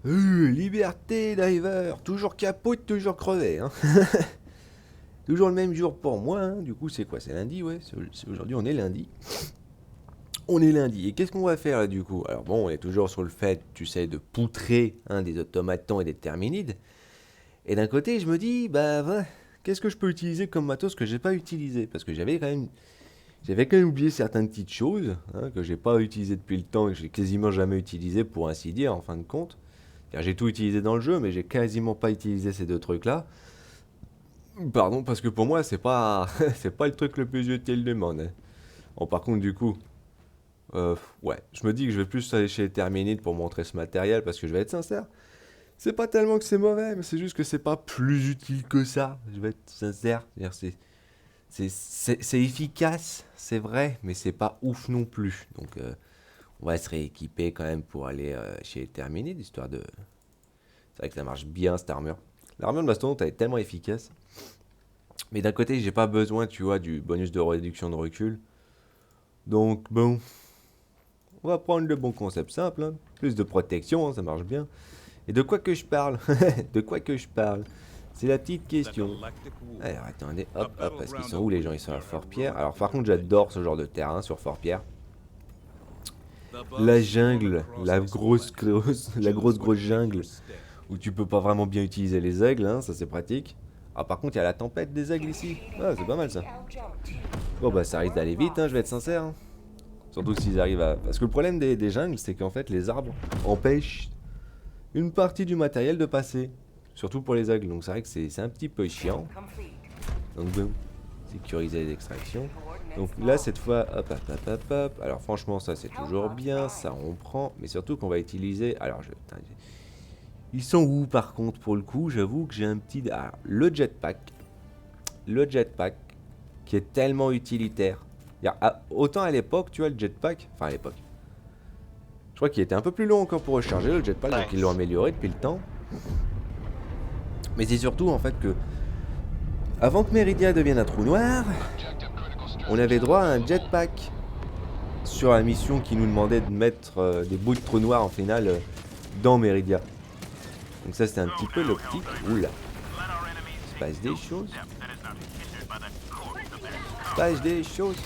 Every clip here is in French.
Liberté, diver. Toujours capote, toujours crevé. Hein. Toujours le même jour pour moi. Hein. Du coup, c'est quoi? C'est lundi, ouais. Aujourd'hui, on est lundi. On est lundi. Et qu'est-ce qu'on va faire là, du coup? Alors bon, on est toujours sur le fait, tu sais, de poutrer hein, des automatons et des terminides. Et d'un côté, je me dis, bah, qu'est-ce que je peux utiliser comme matos que j'ai pas utilisé? Parce que j'avais quand même oublié certaines petites choses hein, que j'ai pas utilisées depuis le temps et que j'ai quasiment jamais utilisé pour ainsi dire, en fin de compte. Car j'ai tout utilisé dans le jeu, mais j'ai quasiment pas utilisé ces deux trucs-là. Pardon, parce que pour moi, c'est pas, c'est pas le truc le plus utile du monde. Hein. Bon, par contre, du coup, ouais, je me dis que je vais plus aller chez Terminite pour montrer ce matériel parce que je vais être sincère. C'est pas tellement que c'est mauvais, mais c'est juste que c'est pas plus utile que ça. Je vais être sincère. C'est efficace, c'est vrai, mais c'est pas ouf non plus. Donc, on va se rééquiper quand même pour aller chez Terminite, histoire de. C'est vrai que ça marche bien cette armure. L'armure de Mastodonte elle est tellement efficace. Mais d'un côté, j'ai pas besoin, tu vois, du bonus de réduction de recul. Donc, bon, on va prendre le bon concept simple. Hein. Plus de protection, hein, ça marche bien. Et de quoi que je parle? De quoi que je parle? C'est la petite question. Alors, attendez, hop, hop, parce qu'ils sont où les gens? Ils sont à Fort-Pierre. Alors, par contre, j'adore ce genre de terrain sur Fort-Pierre. La jungle, la grosse jungle, où tu peux pas vraiment bien utiliser les aigles, hein, ça c'est pratique. Ah, par contre, il y a la tempête des aigles ici. Ah, c'est pas mal ça. Bon, bah, ça risque d'aller vite, hein, je vais être sincère. Hein. Surtout s'ils arrivent à. Parce que le problème des jungles, c'est qu'en fait, les arbres empêchent une partie du matériel de passer. Surtout pour les aigles. Donc, c'est vrai que c'est un petit peu chiant. Donc, boum. Sécuriser les extractions. Donc là, cette fois, hop, hop, hop, hop, hop. Alors, franchement, ça c'est toujours bien. Ça, on prend. Mais surtout qu'on va utiliser. Alors, ils sont où par contre pour le coup? J'avoue que j'ai un petit. Ah, le jetpack. Le jetpack qui est tellement utilitaire. Autant à l'époque, tu vois, le jetpack. Enfin, à l'époque. Je crois qu'il était un peu plus long encore pour recharger le jetpack, donc ils l'ont amélioré depuis le temps. Mais c'est surtout en fait que. Avant que Meridia devienne un trou noir, on avait droit à un jetpack sur la mission qui nous demandait de mettre des bouts de trou noir en finale dans Meridia. Donc ça c'était un petit peu l'optique. Oula. Il se passe des choses. Il se passe des choses.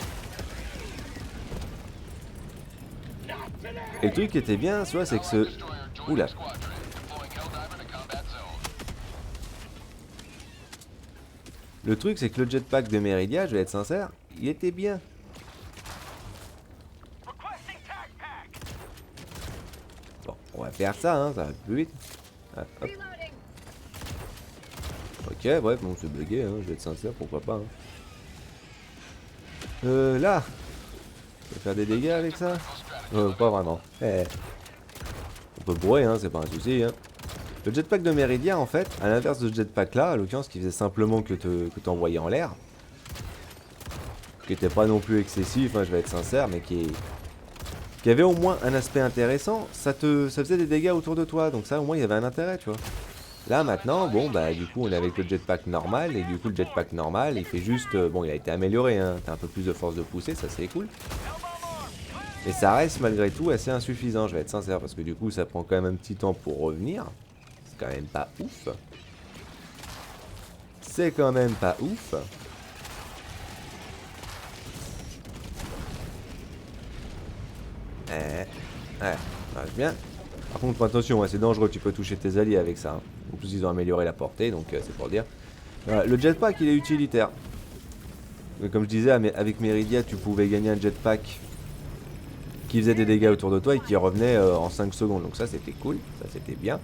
Et le truc qui était bien, tu vois, c'est que ce... Oula. Le truc c'est que le jetpack de Meridia, je vais être sincère, il était bien. Bon, on va faire ça, hein, ça va plus vite. Ah, hop. Ok, bref, bon, c'est bugué, hein, je vais être sincère, pourquoi pas. Hein. Là, on peut faire des dégâts avec ça? Pas vraiment. On peut bourrer, hein, c'est pas un souci. Hein. Le jetpack de Meridia, en fait, à l'inverse de ce jetpack là, à l'occurrence, qui faisait simplement que t'envoyais en l'air, qui était pas non plus excessif, hein, je vais être sincère, mais qui avait au moins un aspect intéressant, ça faisait des dégâts autour de toi, donc ça au moins il y avait un intérêt, tu vois. Là maintenant, bon bah du coup on est avec le jetpack normal, et du coup le jetpack normal il fait juste, bon il a été amélioré, hein, t'as un peu plus de force de poussée, ça c'est cool. Mais ça reste malgré tout assez insuffisant, je vais être sincère, parce que du coup ça prend quand même un petit temps pour revenir. C'est quand même pas ouf. C'est quand même pas ouf. Ouais, marche bien. Par contre attention, hein, c'est dangereux, tu peux toucher tes alliés avec ça. Hein. En plus ils ont amélioré la portée, donc c'est pour dire. Voilà, le jetpack il est utilitaire. Mais comme je disais, avec Meridia tu pouvais gagner un jetpack qui faisait des dégâts autour de toi et qui revenait en 5 secondes. Donc ça c'était cool, ça c'était bien.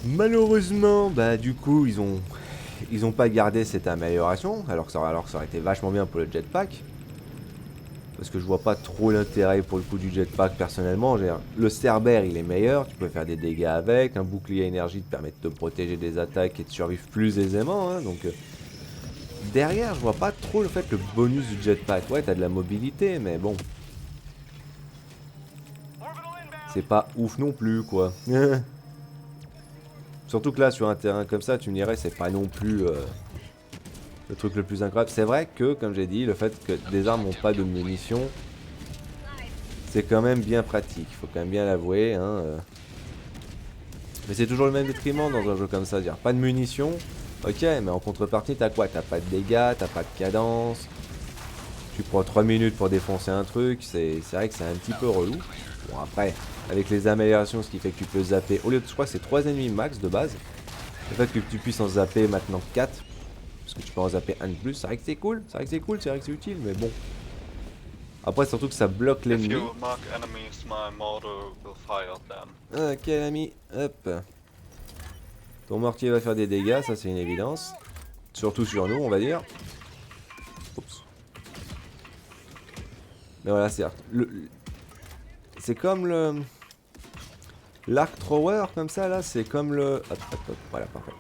Malheureusement, bah du coup ils ont pas gardé cette amélioration, alors que ça aurait été vachement bien pour le jetpack. Parce que je vois pas trop l'intérêt pour le coup du jetpack personnellement. Le Cerbère il est meilleur, tu peux faire des dégâts avec, un bouclier énergie te permet de te protéger des attaques et de survivre plus aisément. Hein, donc derrière je vois pas trop le fait le bonus du jetpack. Ouais t'as de la mobilité mais bon. C'est pas ouf non plus quoi. Surtout que là sur un terrain comme ça tu me dirais c'est pas non plus le truc le plus incroyable. C'est vrai que comme j'ai dit le fait que des armes n'ont pas de munitions c'est quand même bien pratique, faut quand même bien l'avouer. Hein, Mais c'est toujours le même détriment dans un jeu comme ça, dire pas de munitions, ok, mais en contrepartie t'as quoi? T'as pas de dégâts, t'as pas de cadence, tu prends 3 minutes pour défoncer un truc, c'est vrai que c'est un petit peu relou. Bon après, avec les améliorations, ce qui fait que tu peux zapper, au lieu de, je crois que c'est 3 ennemis max de base, le fait que tu puisses en zapper maintenant 4, parce que tu peux en zapper un de plus, c'est vrai que c'est cool, c'est vrai que c'est cool, c'est vrai que c'est utile, mais bon. Après surtout que ça bloque l'ennemi. Ok l'ami, hop. Ton mortier va faire des dégâts, ça c'est une évidence. Surtout sur nous, on va dire. Oups. Mais voilà, c'est comme le... L'arc thrower, comme ça, là, c'est comme le... Hop, hop, hop, voilà, parfait.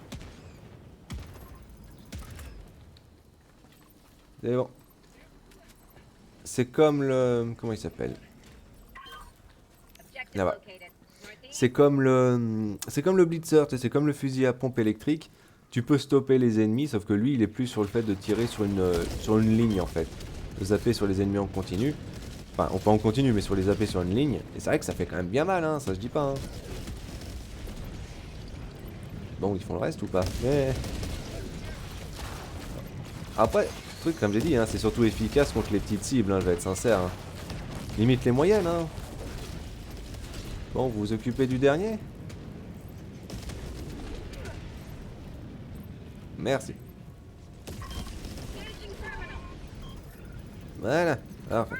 C'est bon. C'est comme le... Comment il s'appelle? Là-bas. C'est comme le blitzer, c'est comme le fusil à pompe électrique. Tu peux stopper les ennemis, sauf que lui, il est plus sur le fait de tirer sur une ligne, en fait. De zapper sur les ennemis en continu. Enfin, on peut en continu, mais sur les zapper sur une ligne. Et c'est vrai que ça fait quand même bien mal, hein, ça je dis pas. Hein. Bon, ils font le reste ou pas? Mais... Après, le truc, comme j'ai dit, hein, c'est surtout efficace contre les petites cibles, hein, je vais être sincère. Hein. Limite les moyennes, hein. Bon, vous vous occupez du dernier? Merci. Voilà. Parfait.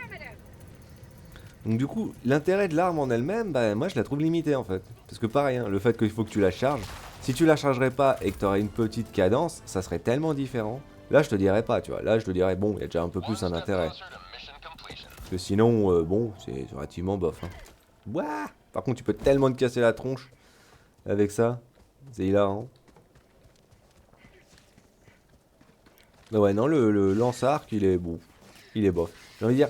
Donc du coup, l'intérêt de l'arme en elle-même, bah moi je la trouve limitée en fait. Parce que pareil, hein, le fait qu'il faut que tu la charges, si tu la chargerais pas et que tu aurais une petite cadence, ça serait tellement différent. Là je te dirais pas, tu vois. Là je te dirais, bon, il y a déjà un peu plus un intérêt. Parce que sinon, bon, c'est relativement bof. Hein. Ouah. Par contre, tu peux tellement te casser la tronche avec ça. C'est hilarant. Mais ouais, non, le lance-arc, il est bon. Il est bof. J'ai envie de dire,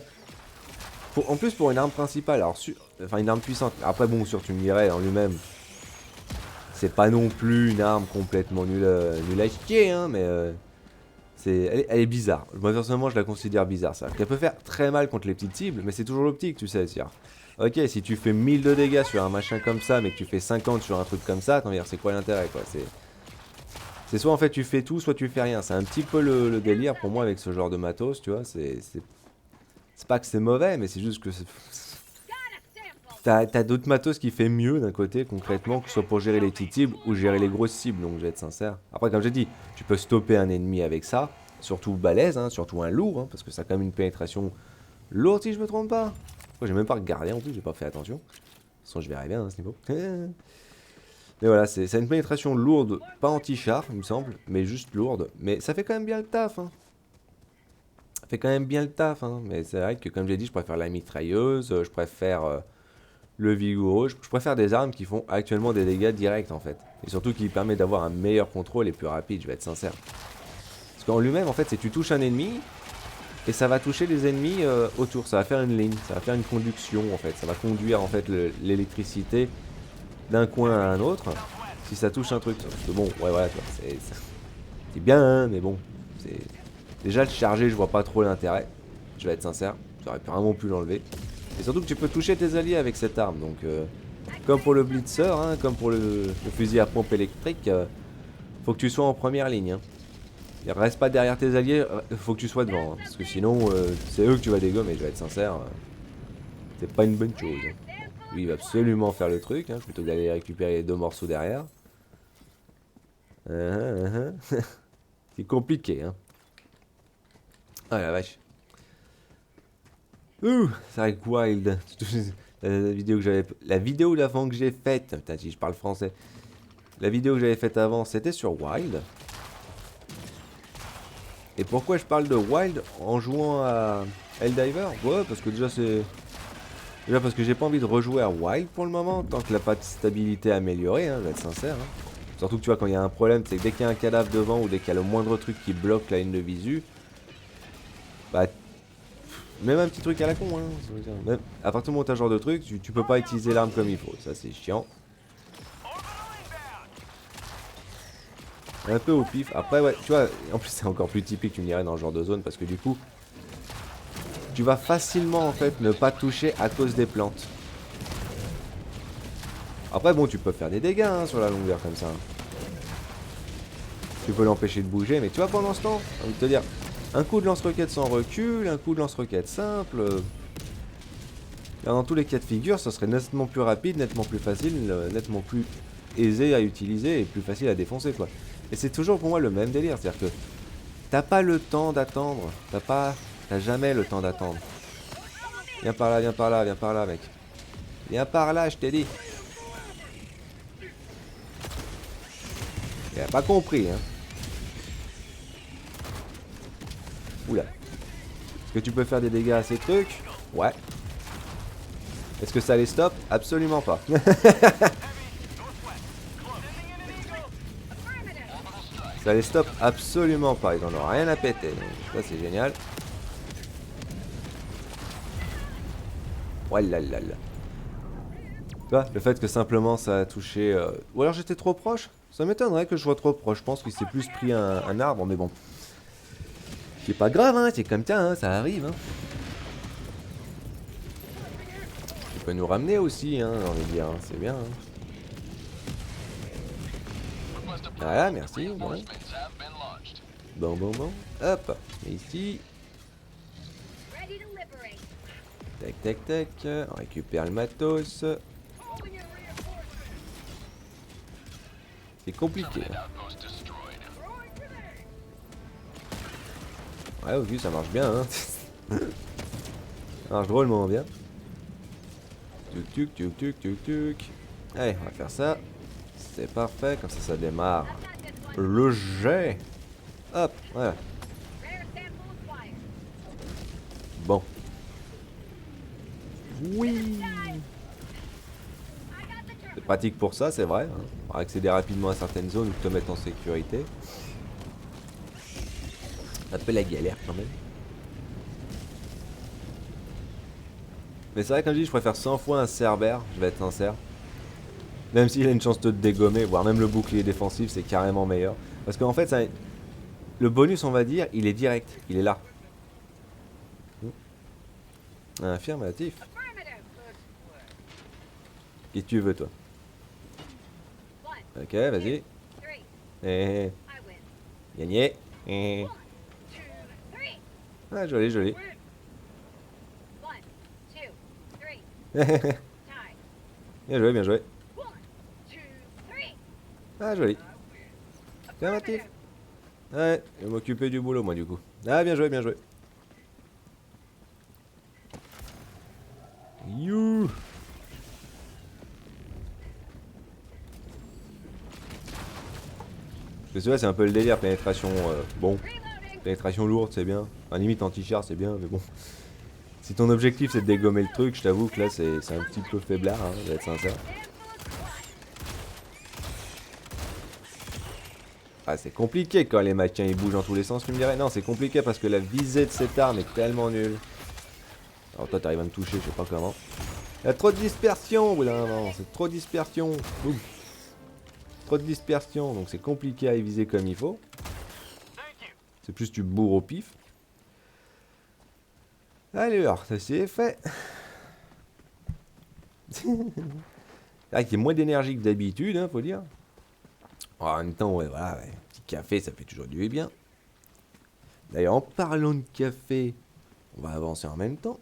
en plus pour une arme principale, alors enfin une arme puissante. Après bon, sûr tu me dirais en lui-même, c'est pas non plus une arme complètement nulle à chier, hein, mais elle est bizarre. Moi personnellement je la considère bizarre. C'est-à-dire qu'elle peut faire très mal contre les petites cibles, mais c'est toujours l'optique, tu sais. Ok, si tu fais 1000 de dégâts sur un machin comme ça, mais que tu fais 50 sur un truc comme ça, c'est quoi l'intérêt quoi? C'est soit en fait tu fais tout, soit tu fais rien. C'est un petit peu le délire pour moi avec ce genre de matos, tu vois. C'est pas que c'est mauvais, mais c'est juste que t'as d'autres matos qui fait mieux d'un côté concrètement, que ce soit pour gérer les petites cibles ou gérer les grosses cibles, donc je vais être sincère. Après comme j'ai dit, tu peux stopper un ennemi avec ça, surtout balèze, hein, surtout un lourd, hein, parce que ça a quand même une pénétration lourde si je me trompe pas. J'ai même pas regardé en plus, j'ai pas fait attention. De toute façon je verrai bien à ce niveau. Mais voilà, ça a une pénétration lourde, pas anti-char il me semble, mais juste lourde. Mais ça fait quand même bien le taf, hein. Ça fait quand même bien le taf, hein. Mais c'est vrai que comme j'ai dit, je préfère la mitrailleuse, je préfère... le vigoureux, je préfère des armes qui font actuellement des dégâts directs en fait. Et surtout qui permet d'avoir un meilleur contrôle et plus rapide, je vais être sincère. Parce qu'en lui-même en fait c'est tu touches un ennemi et ça va toucher les ennemis autour, ça va faire une ligne, ça va faire une conduction en fait. Ça va conduire en fait l'électricité d'un coin à un autre si ça touche un truc. Parce que bon, ouais voilà, c'est bien hein, mais bon, c'est... Déjà le charger je vois pas trop l'intérêt, je vais être sincère, j'aurais vraiment pu l'enlever. Et surtout que tu peux toucher tes alliés avec cette arme, donc comme pour le blitzer, hein, comme pour le fusil à pompe électrique, faut que tu sois en première ligne. Hein. Et reste pas derrière tes alliés, faut que tu sois devant, hein, parce que sinon c'est eux que tu vas dégommer, je vais être sincère, c'est pas une bonne chose. Hein. Bon, lui il va absolument faire le truc, hein, plutôt que d'aller récupérer les deux morceaux derrière. C'est compliqué, hein. Ah la vache. C'est vrai que Wild. La vidéo d'avant que j'ai faite. Putain, si je parle français. La vidéo que j'avais faite avant, c'était sur Wild. Et pourquoi je parle de Wild en jouant à Helldiver? Ouais, parce que déjà c'est. Déjà parce que j'ai pas envie de rejouer à Wild pour le moment, tant qu'il n'a pas de stabilité améliorée, hein, je vais être sincère. Hein. Surtout que tu vois, quand il y a un problème, c'est que dès qu'il y a un cadavre devant ou dès qu'il y a le moindre truc qui bloque la ligne de visu, bah. Même un petit truc à la con, hein. Même à partir du moment où t'as ce genre de truc, tu peux pas utiliser l'arme comme il faut. Ça, c'est chiant. Un peu au pif. Après, ouais, tu vois, en plus, c'est encore plus typique, tu me dirais, dans ce genre de zone, parce que du coup, tu vas facilement, en fait, ne pas toucher à cause des plantes. Après bon, tu peux faire des dégâts hein, sur la longueur comme ça. Tu peux l'empêcher de bouger, mais tu vois pendant ce temps, j'ai envie de te dire, un coup de lance-roquette sans recul, un coup de lance-roquette simple. Là, dans tous les cas de figure, ça serait nettement plus rapide, nettement plus facile, nettement plus aisé à utiliser et plus facile à défoncer quoi. Et c'est toujours pour moi le même délire, c'est-à-dire que t'as pas le temps d'attendre, t'as jamais le temps d'attendre. Viens par là, viens par là, viens par là mec. Viens par là, je t'ai dit. Il a pas compris hein. Oula. Est-ce que tu peux faire des dégâts à ces trucs? Ouais. Est-ce que ça les stoppe? Absolument pas. Ça les stoppe absolument pas. Ils en ont rien à péter. Donc ça c'est génial. Ouais là là là. Tu vois, le fait que simplement ça a touché... Ou alors j'étais trop proche. Ça m'étonnerait que je sois trop proche. Je pense qu'il s'est plus pris un arbre, mais bon. C'est pas grave, hein. C'est comme ça, hein. Ça arrive, hein. Tu peux nous ramener aussi, hein, j'ai envie de dire. Hein. C'est bien, hein. Voilà, merci. Bon. Bon, bon, bon. Hop. Ici. Tac, tac, tac. On récupère le matos. C'est compliqué. Ouais, ok, ça marche bien, hein. Ça marche drôlement bien. Tuc, tuc, tuc, tuc, tuc, tuc. Allez, on va faire ça. C'est parfait, comme ça démarre. Le jet. Hop, voilà. Bon. Oui. C'est pratique pour ça, c'est vrai. Hein. Pour accéder rapidement à certaines zones ou te mettre en sécurité. Un peu la galère quand même. Mais c'est vrai, comme je dis, je préfère 100 fois un Cerbère, je vais être sincère. Même s'il a une chance de te dégommer, voire même le bouclier défensif, c'est carrément meilleur. Parce qu'en fait, ça, le bonus, on va dire, il est direct, il est là. Affirmatif. Qu'est-ce que tu veux, toi? Ok, vas-y. Gagné. Ah, joli, joli. Bien joué, bien joué. Ah, joli. Affirmatif. Ouais, je vais m'occuper du boulot, moi, du coup. Ah, bien joué, bien joué. You. Parce que c'est un peu le délire, pénétration, bon. Pénétration lourde, c'est bien. Enfin, limite anti-char, c'est bien, mais bon. Si ton objectif c'est de dégommer le truc, je t'avoue que là c'est un petit peu faiblard, hein, je vais être sincère. Ah, c'est compliqué quand les machins ils bougent dans tous les sens, tu me dirais. Non, c'est compliqué parce que la visée de cette arme est tellement nulle. Alors toi t'arrives à me toucher, je sais pas comment. Il y a trop de dispersion au bout d'un moment, c'est trop de dispersion. Boum. Trop de dispersion, donc c'est compliqué à y viser comme il faut. C'est plus tu bourres au pif. Alors, ça c'est fait. C'est vrai qu'il y a moins d'énergie que d'habitude, hein, faut dire. En même temps, ouais, voilà, ouais. Petit café, ça fait toujours du bien. D'ailleurs, en parlant de café, on va avancer en même temps.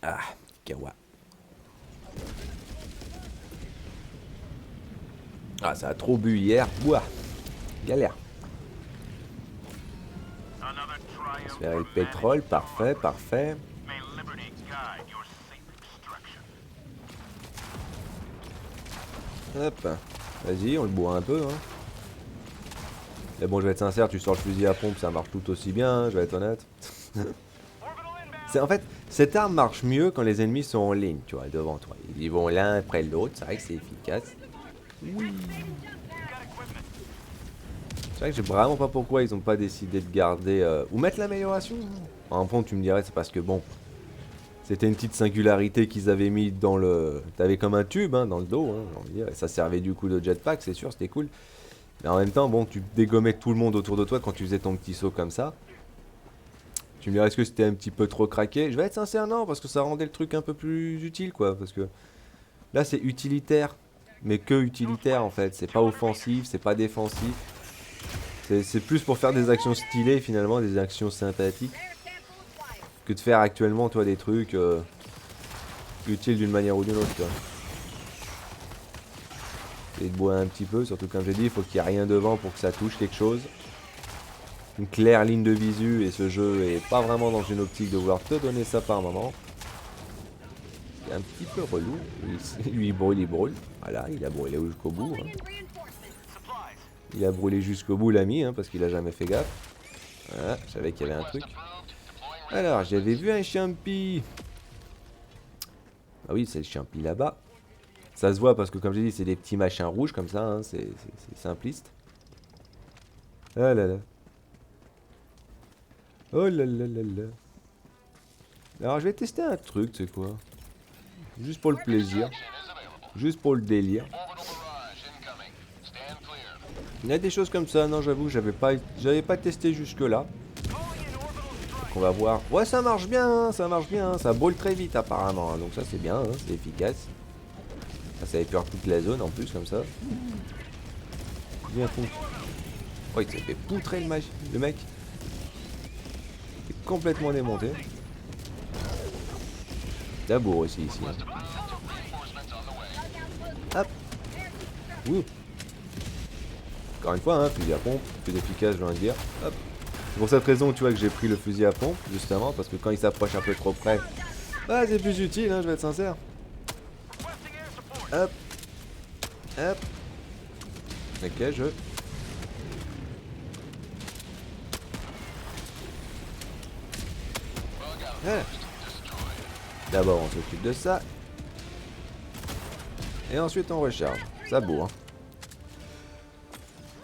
Ah, kawa. Ah, ça a trop bu hier. Bois. Galère. Transférer le pétrole, parfait, parfait. Hop. Vas-y, on le boit un peu. Hein. Mais bon, je vais être sincère, tu sors le fusil à pompe, ça marche tout aussi bien, hein, je vais être honnête. En fait, cette arme marche mieux quand les ennemis sont en ligne, tu vois, devant toi. Ils vont l'un après l'autre, c'est vrai que c'est efficace. Oui. C'est vrai que je sais vraiment pas pourquoi ils ont pas décidé de garder... ou mettre l'amélioration. En fond, tu me dirais, c'est parce que bon... C'était une petite singularité qu'ils avaient mis dans le... T'avais comme un tube hein, dans le dos, hein, et ça servait du coup de jetpack, c'est sûr, c'était cool. Mais en même temps, bon, tu dégommais tout le monde autour de toi quand tu faisais ton petit saut comme ça. Tu me dirais, est-ce que c'était un petit peu trop craqué? Je vais être sincère, non, parce que ça rendait le truc un peu plus utile, quoi. Parce que là, c'est utilitaire, mais que utilitaire, en fait. C'est pas offensif, c'est pas défensif. C'est plus pour faire des actions stylées, finalement, des actions sympathiques, que de faire actuellement, toi, des trucs utiles d'une manière ou d'une autre, quoi. Et de boire un petit peu, surtout comme j'ai dit, il faut qu'il n'y ait rien devant pour que ça touche quelque chose. Une claire ligne de visu, et ce jeu est pas vraiment dans une optique de vouloir te donner ça par moment. C'est un petit peu relou. Lui, il brûle. Voilà, il a brûlé jusqu'au bout. Hein. Il a brûlé jusqu'au bout l'ami, hein, parce qu'il a jamais fait gaffe. Voilà, je savais qu'il y avait un truc. Alors, j'avais vu un champi. Ah oui, c'est le champi là-bas. Ça se voit parce que comme j'ai dit, c'est des petits machins rouges comme ça, hein, c'est simpliste. Ah là là. Oh là là là là. Alors je vais tester un truc, tu sais quoi. Juste pour le plaisir. Juste pour le délire. Il y a des choses comme ça, non j'avoue, j'avais pas testé jusque là. Donc on va voir. Ouais ça marche bien, hein, ça marche bien, hein, ça brûle très vite apparemment. Hein, donc ça c'est bien, hein, c'est efficace. Ça épure toute la zone en plus comme ça. Bien fou. Oh il s'est fait poutrer le mec. Il est complètement démonté. D'abord aussi ici. Hein. Hop. Ouh. Encore une fois, hein, fusil à pompe, plus efficace, je viens de dire. Hop. C'est pour cette raison, tu vois, que j'ai pris le fusil à pompe, justement, parce que quand il s'approche un peu trop près, bah, c'est plus utile, hein, je vais être sincère. Hop. Hop. Ok, je... Voilà. D'abord, on s'occupe de ça. Et ensuite, on recharge. Ça bourre.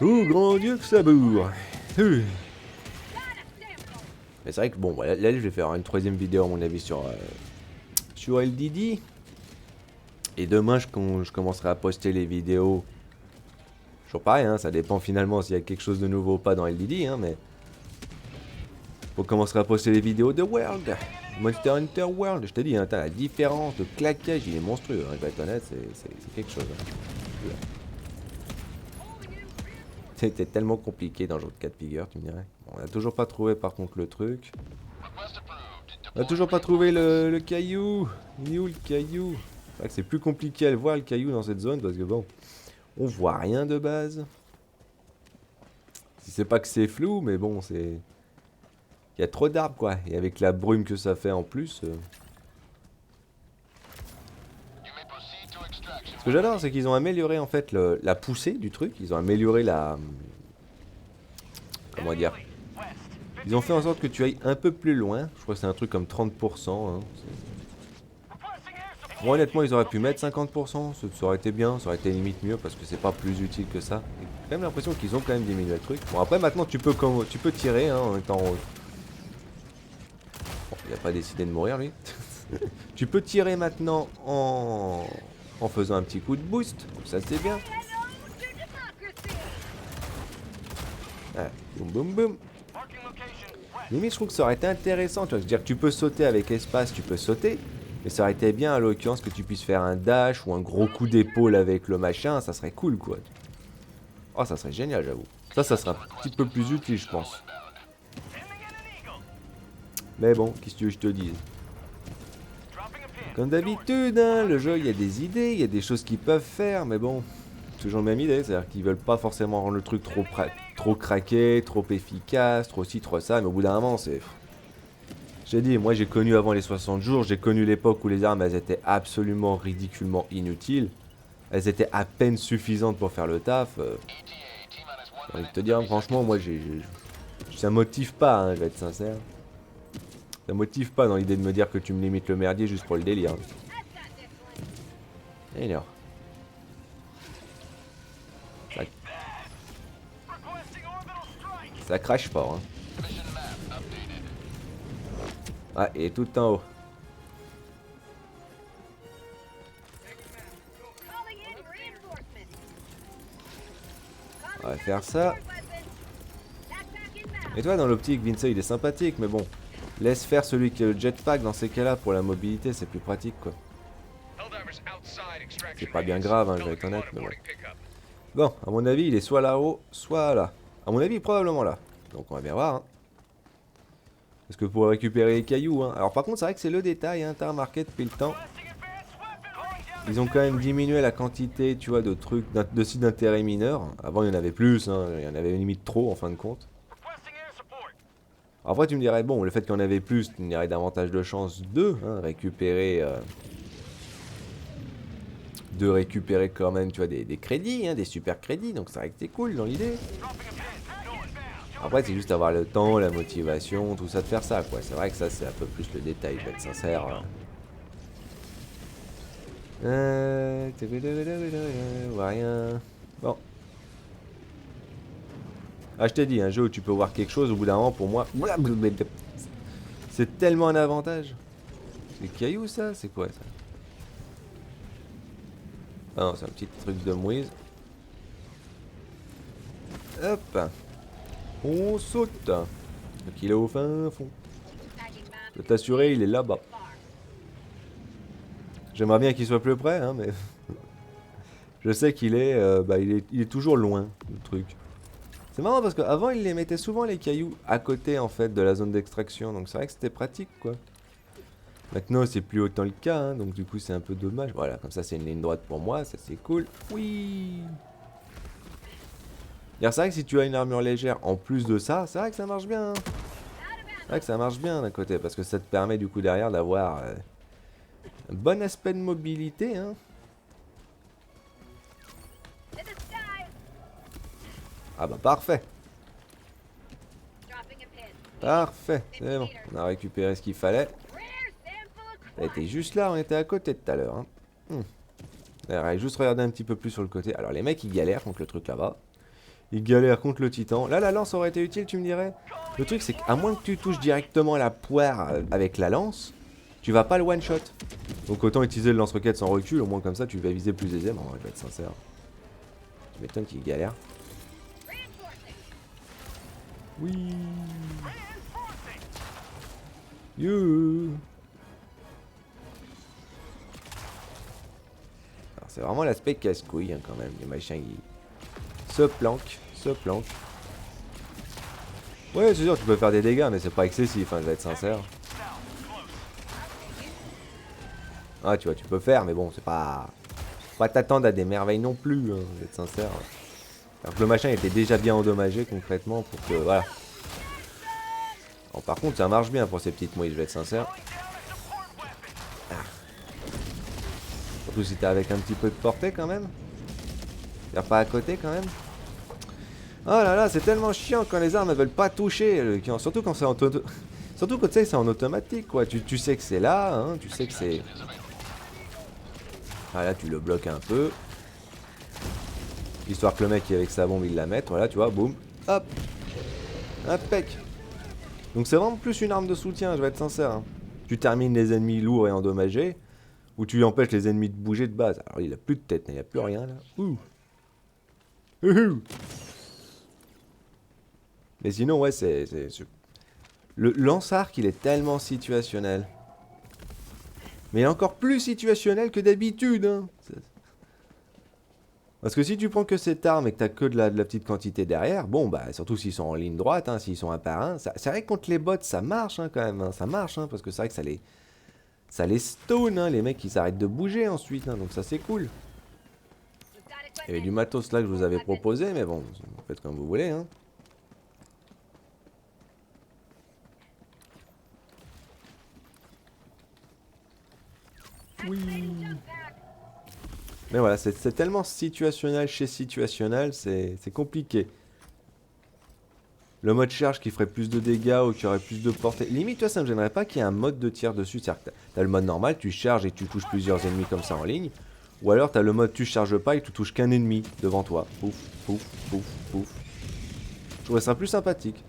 Oh, grand Dieu, que ça bourre. Mais c'est vrai que, bon, là, je vais faire une troisième vidéo, à mon avis, sur LDD. Et demain, je commencerai à poster les vidéos. Toujours pareil, hein, ça dépend finalement s'il y a quelque chose de nouveau ou pas dans LDD, hein, mais... On commencera à poster les vidéos de World. Monster Hunter World, je te dis, hein, la différence de claquage, il est monstrueux, hein, je vais être honnête, c'est quelque chose. Hein. C'était tellement compliqué dans le jeu de 4 figures, tu me dirais. Bon, on a toujours pas trouvé par contre le truc. On a toujours pas trouvé le caillou. Il est où le caillou? C'est vrai que c'est plus compliqué à le voir le caillou dans cette zone parce que bon, on voit rien de base. Si c'est pas que c'est flou, mais bon, c'est... Il y a trop d'arbres quoi, et avec la brume que ça fait en plus... Ce que j'adore, c'est qu'ils ont amélioré en fait la poussée du truc, ils ont amélioré la... Comment dire? Ils ont fait en sorte que tu ailles un peu plus loin, je crois que c'est un truc comme 30%. Hein. Moi honnêtement, ils auraient pu mettre 50%, ça aurait été bien, ça aurait été limite mieux parce que c'est pas plus utile que ça. J'ai quand même l'impression qu'ils ont quand même diminué le truc. Bon après maintenant tu peux tirer hein, en étant... Bon, il a pas décidé de mourir lui. Tu peux tirer maintenant en faisant un petit coup de boost, ça c'est bien. Ah, boum boum boum. Limite je trouve que ça aurait été intéressant, tu vois, c'est-à-dire que tu peux sauter avec espace, tu peux sauter. Mais ça aurait été bien à l'occurrence que tu puisses faire un dash ou un gros coup d'épaule avec le machin, ça serait cool quoi. Oh ça serait génial j'avoue. Ça serait un petit peu plus utile je pense. Mais bon, qu'est-ce que tu veux que je te dise? Comme d'habitude, hein, le jeu il y a des idées, il y a des choses qu'ils peuvent faire, mais bon, toujours la même idée, c'est-à-dire qu'ils veulent pas forcément rendre le truc trop craqué, trop efficace, trop ci, trop ça, mais au bout d'un moment c'est... J'ai dit, moi j'ai connu avant les 60 jours, j'ai connu l'époque où les armes elles étaient absolument ridiculement inutiles. Elles étaient à peine suffisantes pour faire le taf. J'ai envie de te dire, franchement, moi ça motive pas, hein, je vais être sincère. Ça motive pas dans l'idée de me dire que tu me limites le merdier juste pour le délire. Et alors ça crache fort. Hein. Ah, et tout en haut. On va faire ça. Et toi, dans l'optique, Vince, il est sympathique, mais bon. Laisse faire celui qui a le jetpack dans ces cas-là pour la mobilité, c'est plus pratique quoi. C'est pas bien grave, hein, je vais être honnête, mais bon. Bon, à mon avis, il est soit là-haut, soit là. À mon avis, probablement là. Donc on va bien voir. Hein. Parce que pour récupérer les cailloux, hein. Alors par contre, c'est vrai que c'est le détail, hein, t'as remarqué depuis le temps. Ils ont quand même diminué la quantité, tu vois, de trucs, de sites d'intérêt mineur. Avant, il y en avait plus, hein, il y en avait limite trop en fin de compte. Après, tu me dirais, bon, le fait qu'il y en avait plus, tu me dirais davantage de chances de récupérer... de récupérer quand même, tu vois, des crédits, hein, des super crédits. Donc c'est vrai que c'est cool dans l'idée. Après, c'est juste avoir le temps, la motivation, tout ça de faire ça, quoi. C'est vrai que ça, c'est un peu plus le détail, je vais être sincère. On voit rien. Bon. Ah, je t'ai dit, un jeu où tu peux voir quelque chose, au bout d'un moment, pour moi, c'est tellement un avantage. C'est caillou, ça? C'est quoi, ça? Ah non, c'est un petit truc de mouise. Hop. On saute. Donc il est au fin fond. Je peux t'assurer, il est là-bas. J'aimerais bien qu'il soit plus près, hein, mais... je sais qu'il est, il est toujours loin, le truc. C'est marrant parce qu'avant, il les mettait souvent, les cailloux, à côté, en fait, de la zone d'extraction. Donc c'est vrai que c'était pratique, quoi. Maintenant, c'est plus autant le cas, hein, donc du coup, c'est un peu dommage. Voilà, comme ça, c'est une ligne droite pour moi, ça, c'est cool. Oui. C'est vrai que si tu as une armure légère en plus de ça, c'est vrai que ça marche bien. Hein. C'est vrai que ça marche bien d'un côté, parce que ça te permet du coup derrière d'avoir un bon aspect de mobilité. Hein. Ah bah parfait. Parfait, c'est bon. On a récupéré ce qu'il fallait. Elle était juste là, on était à côté tout à l'heure. Hein. Alors, juste regarder un petit peu plus sur le côté. Alors les mecs ils galèrent contre le truc là-bas. Ils galèrent contre le titan. Là, la lance aurait été utile, tu me dirais. Le truc, c'est qu'à moins que tu touches directement la poire avec la lance, tu vas pas le one-shot. Donc autant utiliser le lance-roquette sans recul, au moins comme ça, tu vas viser plus aisément. Je vais être sincère. Tu m'étonnes qu'il galère. Oui. You. Alors c'est vraiment l'aspect casse-couille hein, quand même. Les machins, ils se planquent. Ouais, c'est sûr, tu peux faire des dégâts, mais c'est pas excessif, hein, je vais être sincère. Ah, tu vois, tu peux faire, mais bon, c'est pas... Faut pas t'attendre à des merveilles non plus, hein, je vais être sincère. Alors que le machin était déjà bien endommagé, concrètement, pour que... Voilà. Bon, par contre, ça marche bien pour ces petites mouilles, je vais être sincère. Ah. Surtout si t'es avec un petit peu de portée, quand même. C'est-à-dire pas à côté, quand même. Oh là là, c'est tellement chiant quand les armes ne veulent pas toucher, surtout quand c'est en surtout quand tu sais c'est en automatique quoi, tu sais que c'est là, hein, tu sais que c'est... Ah là tu le bloques un peu. Histoire que le mec qui est avec sa bombe il la mette, voilà tu vois, boum, hop, impec. Donc c'est vraiment plus une arme de soutien, je vais être sincère. Hein. Tu termines les ennemis lourds et endommagés, ou tu empêches les ennemis de bouger de base. Alors il a plus de tête, il n'y a plus rien là. Ouh. Mais sinon, ouais, le lance-arc, il est tellement situationnel. Mais il est encore plus situationnel que d'habitude. Hein. Parce que si tu prends que cette arme et que t'as que de la petite quantité derrière, bon, bah, surtout s'ils sont en ligne droite, hein, s'ils sont un par un, c'est vrai que contre les bots, ça marche hein, quand même. Hein, ça marche, hein, parce que c'est vrai que ça les stone, hein, les mecs, ils s'arrêtent de bouger ensuite. Hein, donc ça, c'est cool. Il y avait du matos là que je vous avais proposé, mais bon, vous faites comme vous voulez. Hein. Oui. Mais voilà, c'est tellement situationnel chez situationnel, c'est compliqué. Le mode charge qui ferait plus de dégâts ou qui aurait plus de portée. Limite, toi, ça me gênerait pas qu'il y ait un mode de tir dessus. C'est-à-dire que t'as le mode normal, tu charges et tu touches plusieurs ennemis comme ça en ligne. Ou alors t'as le mode tu charges pas et tu touches qu'un ennemi devant toi. Pouf, pouf, pouf, pouf. Je trouverais ça plus sympathique.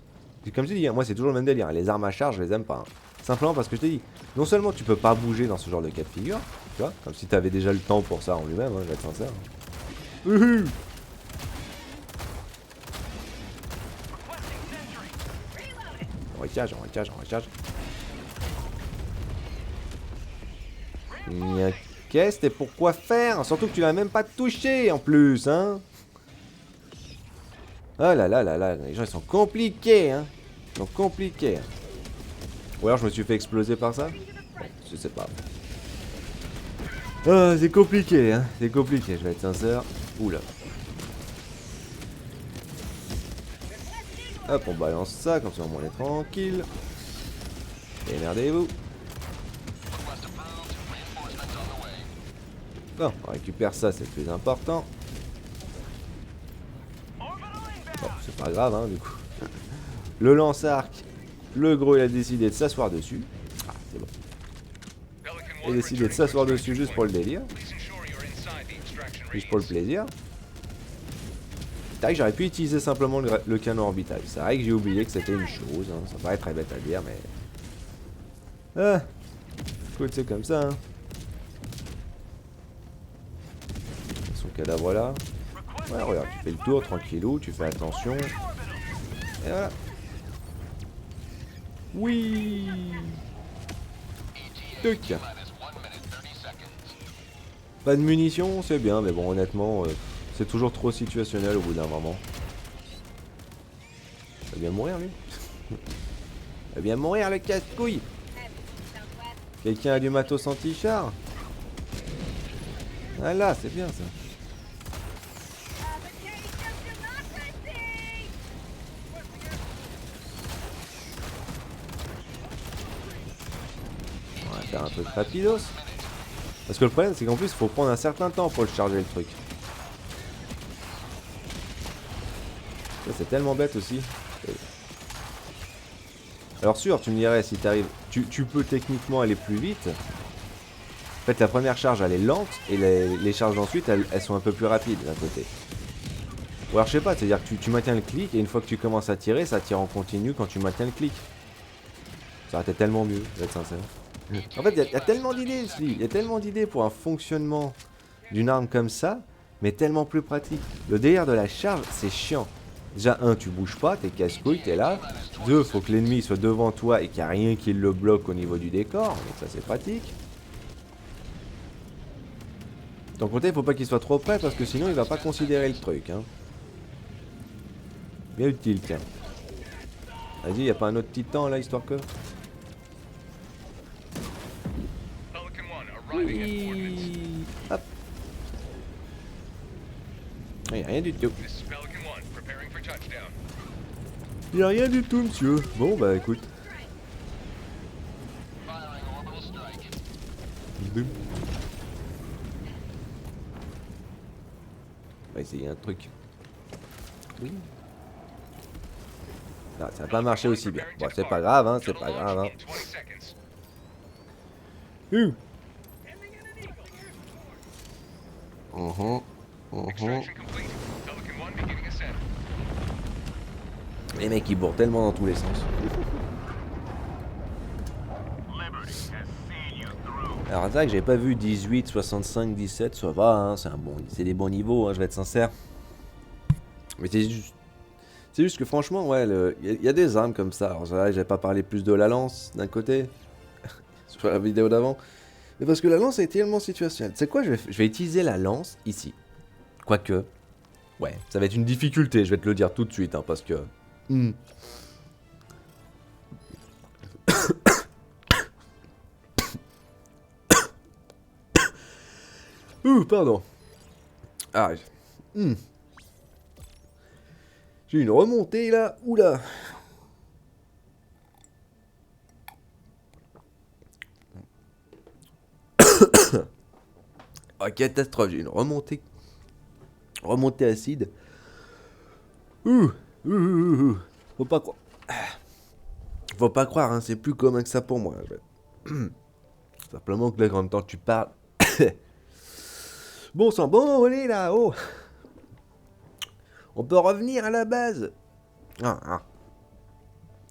Comme je dis, moi c'est toujours le même délire. Les armes à charge, je les aime pas. Hein. Simplement parce que je te dis, non seulement tu peux pas bouger dans ce genre de cas de figure, tu vois, comme si t'avais déjà le temps pour ça en lui-même, hein, je vais être sincère. On recharge. Qu'est-ce et pourquoi faire? Surtout que tu l'as même pas touché en plus, hein. Oh là là là là, les gens ils sont compliqués, hein. Ils sont compliqués. Ou alors je me suis fait exploser par ça? Bon, je sais pas. Ah, c'est compliqué, hein. C'est compliqué, je vais être sincère. Oula. Hop, on balance ça, comme ça au moins on est tranquille. Démerdez-vous. Bon, on récupère ça, c'est le plus important. Bon, c'est pas grave, hein, du coup. Le lance-arc, le gros, il a décidé de s'asseoir dessus. Ah, c'est bon. Il a décidé de s'asseoir dessus juste pour le délire. Juste pour le plaisir. C'est vrai que j'aurais pu utiliser simplement le canon orbital. C'est vrai que j'ai oublié que c'était une chose. Hein. Ça paraît très bête à dire, mais... Ah, écoute, c'est comme ça. Hein. Son cadavre là. Ouais, regarde, tu fais le tour tranquillou, tu fais attention. Et voilà. Oui. Tuc. Pas de munitions, c'est bien, mais bon, honnêtement, c'est toujours trop situationnel au bout d'un moment. Il va bien mourir, lui. Il va bien mourir, le casse-couille. Quelqu'un a du matos anti-char? Voilà, c'est bien ça. On va faire un truc rapidos. Parce que le problème, c'est qu'en plus, il faut prendre un certain temps pour le charger, le truc. Ça, c'est tellement bête aussi. Alors sûr, tu me dirais, si t'arrives... Tu peux techniquement aller plus vite. En fait, la première charge, elle est lente, et les charges ensuite, elles sont un peu plus rapides d'un côté. Ou alors, je sais pas, c'est-à-dire que tu maintiens le clic, et une fois que tu commences à tirer, ça tire en continu quand tu maintiens le clic. Ça aurait été tellement mieux, je vais être sincère. En fait, il y a tellement d'idées, il y a tellement d'idées pour un fonctionnement d'une arme comme ça, mais tellement plus pratique. Le délire de la charge, c'est chiant. Déjà, un, tu bouges pas, t'es casse-couille, t'es là. Deux, faut que l'ennemi soit devant toi et qu'il n'y a rien qui le bloque au niveau du décor, donc ça c'est pratique. Ton côté, faut pas qu'il soit trop près parce que sinon il va pas considérer le truc. Hein. Bien utile, tiens. Vas-y, y a pas un autre titan là, histoire que... Oui. Hop. Il n'y a rien du tout. Il n'y a rien du tout, monsieur. Bon, bah écoute. Boum. On va essayer un truc. Oui. Ah, ça n'a pas marché aussi bien. Bon, c'est pas grave, hein, c'est pas grave. Hein. Les mecs ils bourrent tellement dans tous les sens. Alors c'est vrai que j'avais pas vu 18, 65, 17, ça va, hein, c'est des bons niveaux, hein, je vais être sincère. Mais c'est juste que franchement, ouais, il y a des armes comme ça. Alors c'est vrai que j'avais pas parlé plus de la lance d'un côté, sur la vidéo d'avant. Mais parce que la lance est tellement situationnelle. Tu sais quoi, je vais utiliser la lance ici. Quoique, ouais, ça va être une difficulté, je vais te le dire tout de suite, hein, parce que... Pardon. Ah, j'ai une remontée là. Oula. Ah, catastrophe, j'ai une remontée. Remontée acide. Faut pas croire. Faut pas croire, hein, c'est plus commun que ça pour moi. Simplement que là, en même temps, tu parles. Bon sang, bon, allez là, oh. On peut revenir à la base.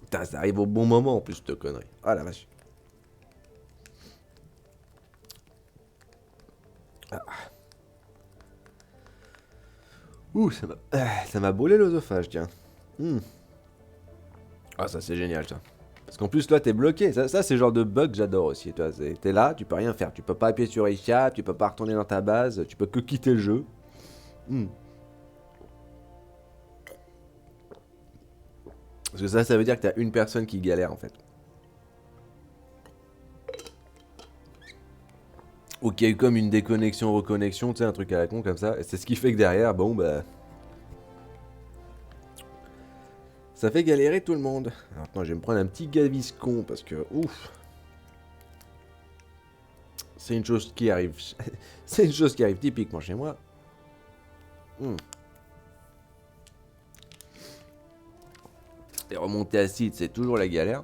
Putain, ça arrive au bon moment en plus, cette connerie. Ah la vache. Ça m'a brûlé l'œsophage, tiens. Ah, ça c'est génial, ça. Parce qu'en plus, là, t'es bloqué. Ça c'est le genre de bug que j'adore aussi. T'es là, tu peux rien faire. Tu peux pas appuyer sur Escape, tu peux pas retourner dans ta base, tu peux que quitter le jeu. Hmm. Parce que ça veut dire que t'as une personne qui galère, en fait. Ou qu'il y a eu comme une déconnexion, reconnexion, tu sais, un truc à la con comme ça. Et c'est ce qui fait que derrière, bon, bah... ça fait galérer tout le monde. Alors, attends, je vais me prendre un petit gaviscon, parce que... Ouf. C'est une chose qui arrive. C'est une chose qui arrive typiquement chez moi. Et remonter acide, c'est toujours la galère.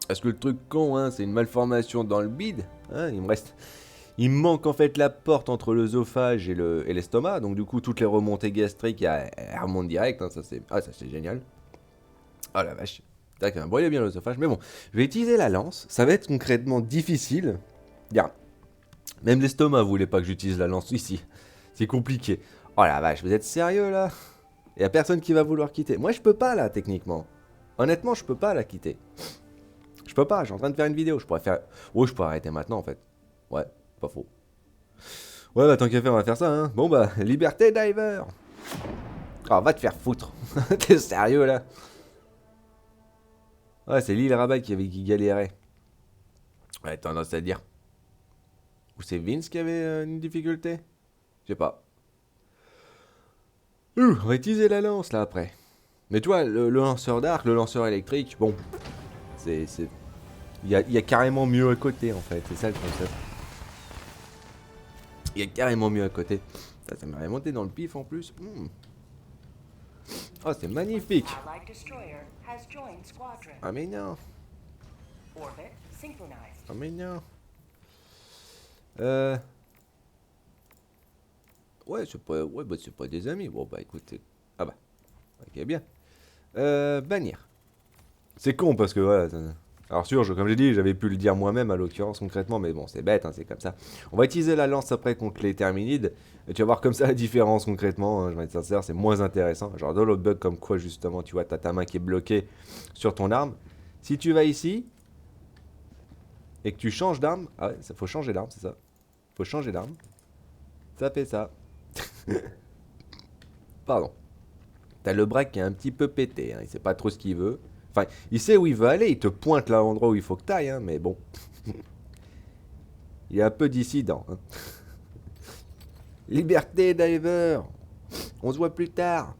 Parce que le truc con, hein, c'est une malformation dans le bide. Hein, il me manque en fait la porte entre l'œsophage et l'estomac. Donc du coup, toutes les remontées gastriques, elles remontent direct. Hein, ça c'est génial. Oh la vache. Tac, brûler bien l'œsophage. Mais bon, je vais utiliser la lance. Ça va être concrètement difficile. Regarde. Même l'estomac voulait pas que j'utilise la lance ici. C'est compliqué. Oh la vache, vous êtes sérieux là? Il y a personne qui va vouloir quitter. Moi je peux pas là, techniquement. Honnêtement, je peux pas la quitter. Je peux pas, je suis en train de faire une vidéo. Je pourrais faire... Oh, je pourrais arrêter maintenant en fait. Ouais, pas faux. Ouais, bah tant qu'à faire, on va faire ça, hein. Bon bah, liberté diver. Oh, va te faire foutre. T'es sérieux là? Ouais, c'est l'île Rabat qui galérait. Ouais, tendance à dire. Ou c'est Vince qui avait une difficulté? Je sais pas. On va utiliser la lance là après. Mais tu vois, le lanceur d'arc, le lanceur électrique, bon. Il y a carrément mieux à côté en fait, c'est ça le concept. Il y a carrément mieux à côté. Ça m'aurait monté dans le pif en plus. Oh, c'est magnifique. Ah mais non. Ah mais non. Ouais, c'est pas des amis. Bon bah écoute. Ah bah. Ok, bien. Bannir. C'est con parce que voilà. Alors sûr, comme j'ai dit, j'avais pu le dire moi-même à l'occurrence concrètement, mais bon, c'est bête, hein, c'est comme ça. On va utiliser la lance après contre les terminides, et tu vas voir comme ça la différence concrètement, hein, je vais être sincère, c'est moins intéressant. Genre dans l'autre bug comme quoi justement, tu vois, t'as ta main qui est bloquée sur ton arme. Si tu vas ici, et que tu changes d'arme, ah ouais, ça faut changer d'arme, c'est ça. Faut changer d'arme. Ça fait ça. Pardon. T'as le bras qui est un petit peu pété, hein, il sait pas trop ce qu'il veut. Enfin, il sait où il veut aller, il te pointe là l'endroit où il faut que t'ailles, hein, mais bon. Il est un peu dissident. Hein. Liberté, diver. On se voit plus tard.